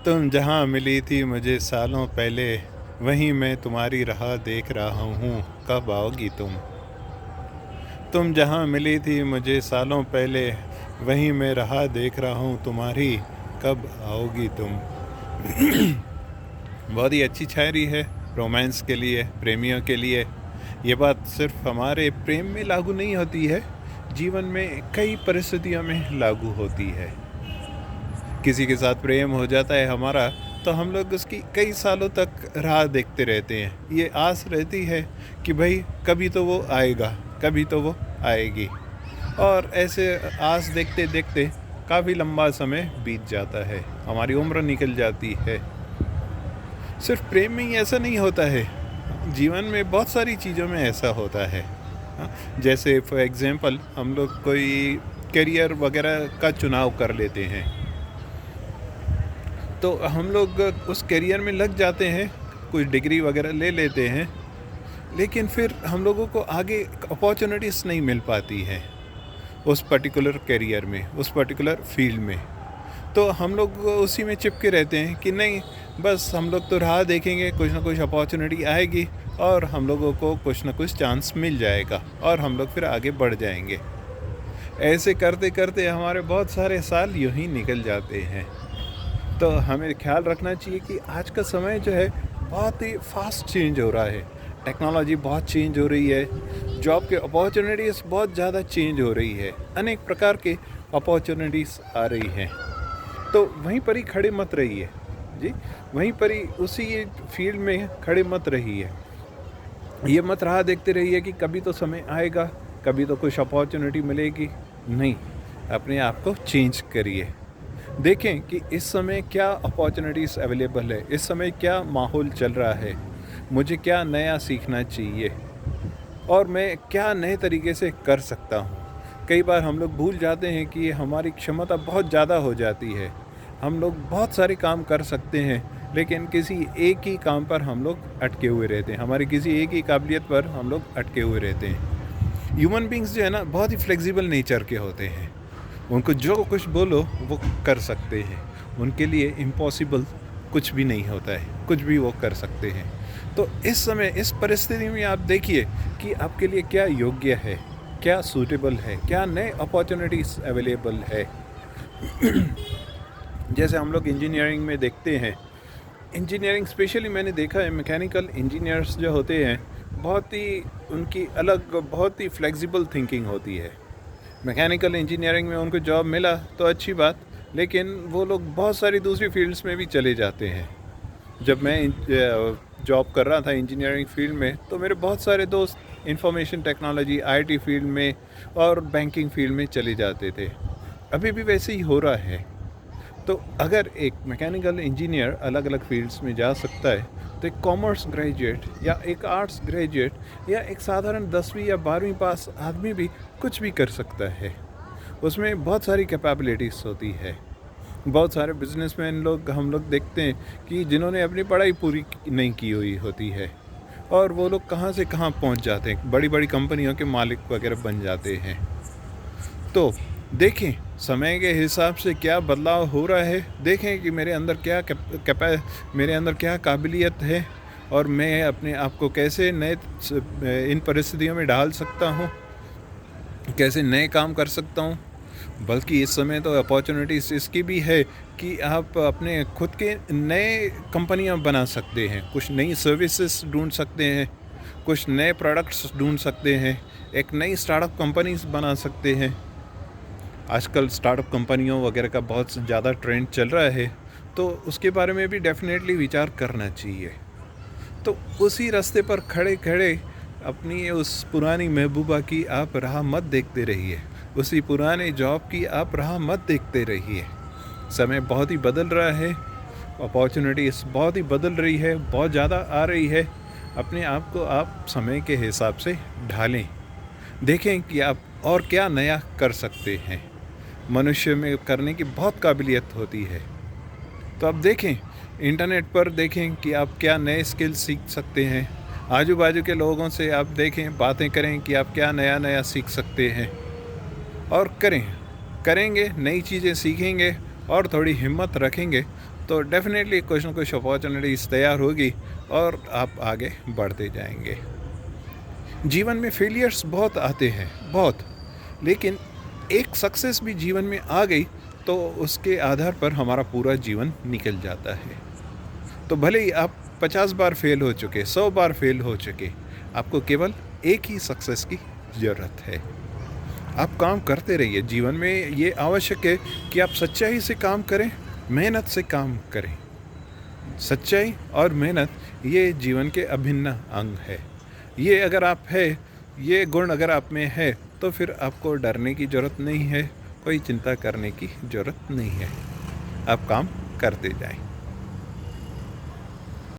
तुम जहाँ मिली थी मुझे सालों पहले, वहीं मैं तुम्हारी राह देख रहा हूँ, कब आओगी तुम। तुम जहाँ मिली थी मुझे सालों पहले, वहीं मैं राह देख रहा हूँ तुम्हारी, कब आओगी तुम। बहुत ही अच्छी शायरी है रोमांस के लिए, प्रेमियों के लिए। ये बात सिर्फ हमारे प्रेम में लागू नहीं होती है, जीवन में कई परिस्थितियों में लागू होती है। किसी के साथ प्रेम हो जाता है हमारा, तो हम लोग उसकी कई सालों तक राह देखते रहते हैं। ये आस रहती है कि भाई कभी तो वो आएगा, कभी तो वो आएगी। और ऐसे आस देखते देखते काफ़ी लंबा समय बीत जाता है, हमारी उम्र निकल जाती है। सिर्फ प्रेम में ही ऐसा नहीं होता है, जीवन में बहुत सारी चीज़ों में ऐसा होता है। हाँ, जैसे फॉर एग्ज़ाम्पल हम लोग कोई करियर वगैरह का चुनाव कर लेते हैं, तो हम लोग उस करियर में लग जाते हैं, कुछ डिग्री वगैरह ले लेते हैं, लेकिन फिर हम लोगों को आगे अपॉर्चुनिटीज़ नहीं मिल पाती हैं उस पर्टिकुलर करियर में, उस पर्टिकुलर फील्ड में। तो हम लोग उसी में चिपके रहते हैं कि नहीं, बस हम लोग तो राह देखेंगे, कुछ ना कुछ अपॉर्चुनिटी आएगी और हम लोगों को कुछ ना कुछ चांस मिल जाएगा और हम लोग फिर आगे बढ़ जाएंगे। ऐसे करते करते हमारे बहुत सारे साल यूं ही निकल जाते हैं। तो हमें ख्याल रखना चाहिए कि आज का समय जो है बहुत ही फास्ट चेंज हो रहा है, टेक्नोलॉजी बहुत चेंज हो रही है, जॉब के अपॉर्चुनिटीज़ बहुत ज़्यादा चेंज हो रही है, अनेक प्रकार के अपॉर्चुनिटीज़ आ रही हैं। तो वहीं पर ही खड़े मत रहिए जी, वहीं पर ही उसी फील्ड में खड़े मत रहिए। ये मत राह देखते रहिए कि कभी तो समय आएगा, कभी तो कुछ अपॉर्चुनिटी मिलेगी। नहीं, अपने आप को चेंज करिए, देखें कि इस समय क्या अपॉर्चुनिटीज़ अवेलेबल है, इस समय क्या माहौल चल रहा है, मुझे क्या नया सीखना चाहिए और मैं क्या नए तरीके से कर सकता हूँ। कई बार हम लोग भूल जाते हैं कि हमारी क्षमता बहुत ज़्यादा हो जाती है, हम लोग बहुत सारे काम कर सकते हैं, लेकिन किसी एक ही काम पर हम लोग अटके हुए रहते हैं, हमारी किसी एक ही काबिलियत पर हम लोग अटके हुए रहते हैं। ह्यूमन बींग्स जो है ना, बहुत ही फ्लेक्सिबल नेचर के होते हैं, उनको जो कुछ बोलो वो कर सकते हैं, उनके लिए इम्पॉसिबल कुछ भी नहीं होता है, कुछ भी वो कर सकते हैं। तो इस समय इस परिस्थिति में आप देखिए कि आपके लिए क्या योग्य है, क्या सूटेबल है, क्या नए अपॉर्चुनिटीज़ अवेलेबल है। जैसे हम लोग इंजीनियरिंग में देखते हैं, इंजीनियरिंग स्पेशली मैंने देखा है, मैकेनिकल इंजीनियर्स जो होते हैं बहुत ही उनकी अलग, बहुत ही फ्लेक्सिबल थिंकिंग होती है। मैकेनिकल इंजीनियरिंग में उनको जॉब मिला तो अच्छी बात, लेकिन वो लोग बहुत सारी दूसरी फील्ड्स में भी चले जाते हैं। जब मैं जॉब कर रहा था इंजीनियरिंग फील्ड में, तो मेरे बहुत सारे दोस्त इंफॉर्मेशन टेक्नोलॉजी, आईटी फील्ड में और बैंकिंग फील्ड में चले जाते थे। अभी भी वैसे ही हो रहा है। तो अगर एक मैकेनिकल इंजीनियर अलग अलग फील्ड्स में जा सकता है, तो एक कॉमर्स ग्रेजुएट या एक आर्ट्स ग्रेजुएट या एक साधारण 10वीं या 12वीं पास आदमी भी कुछ भी कर सकता है। उसमें बहुत सारी कैपेबिलिटीज़ होती है। बहुत सारे बिजनेसमैन लोग हम लोग देखते हैं कि जिन्होंने अपनी पढ़ाई पूरी नहीं की हुई होती है और वो लोग कहाँ से कहाँ पहुँच जाते हैं, बड़ी बड़ी कंपनियों के मालिक वगैरह बन जाते हैं। तो देखें समय के हिसाब से क्या बदलाव हो रहा है, देखें कि मेरे अंदर मेरे अंदर क्या काबिलियत है और मैं अपने आप को कैसे नए इन परिस्थितियों में ढाल सकता हूँ, कैसे नए काम कर सकता हूँ। बल्कि इस समय तो अपॉर्चुनिटीज़ इसकी भी है कि आप अपने खुद के नए कंपनियाँ बना सकते हैं, कुछ नई सर्विसेज ढूंढ सकते हैं, कुछ नए प्रोडक्ट्स ढूंढ सकते हैं, एक नई स्टार्टअप कंपनीज बना सकते हैं। आजकल स्टार्टअप कंपनियों वगैरह का बहुत ज़्यादा ट्रेंड चल रहा है, तो उसके बारे में भी डेफिनेटली विचार करना चाहिए। तो उसी रास्ते पर खड़े खड़े अपनी उस पुरानी महबूबा की आप राह मत देखते रहिए, उसी पुराने जॉब की आप राह मत देखते रहिए। समय बहुत ही बदल रहा है, अपॉर्चुनिटीज़ बहुत ही बदल रही है, बहुत ज़्यादा आ रही है। अपने आप को आप समय के हिसाब से ढालें, देखें कि आप और क्या नया कर सकते हैं। मनुष्य में करने की बहुत काबिलियत होती है। तो आप देखें, इंटरनेट पर देखें कि आप क्या नए स्किल सीख सकते हैं। आजू बाजू के लोगों से आप देखें, बातें करें कि आप क्या नया नया सीख सकते हैं और करेंगे, नई चीज़ें सीखेंगे और थोड़ी हिम्मत रखेंगे तो डेफ़िनेटली कुछ ना कुछ अपॉर्चुनिटीज़ तैयार होगी और आप आगे बढ़ते जाएंगे। जीवन में फेलियर्स बहुत आते हैं, बहुत, लेकिन एक सक्सेस भी जीवन में आ गई तो उसके आधार पर हमारा पूरा जीवन निकल जाता है। तो भले ही आप 50 बार फेल हो चुके, 100 बार फेल हो चुके, आपको केवल एक ही सक्सेस की ज़रूरत है। आप काम करते रहिए। जीवन में ये आवश्यक है कि आप सच्चाई से काम करें, मेहनत से काम करें। सच्चाई और मेहनत ये जीवन के अभिन्न अंग है। ये अगर आप है, ये गुण अगर आप में है तो फिर आपको डरने की ज़रूरत नहीं है, कोई चिंता करने की ज़रूरत नहीं है। आप काम करते जाएं।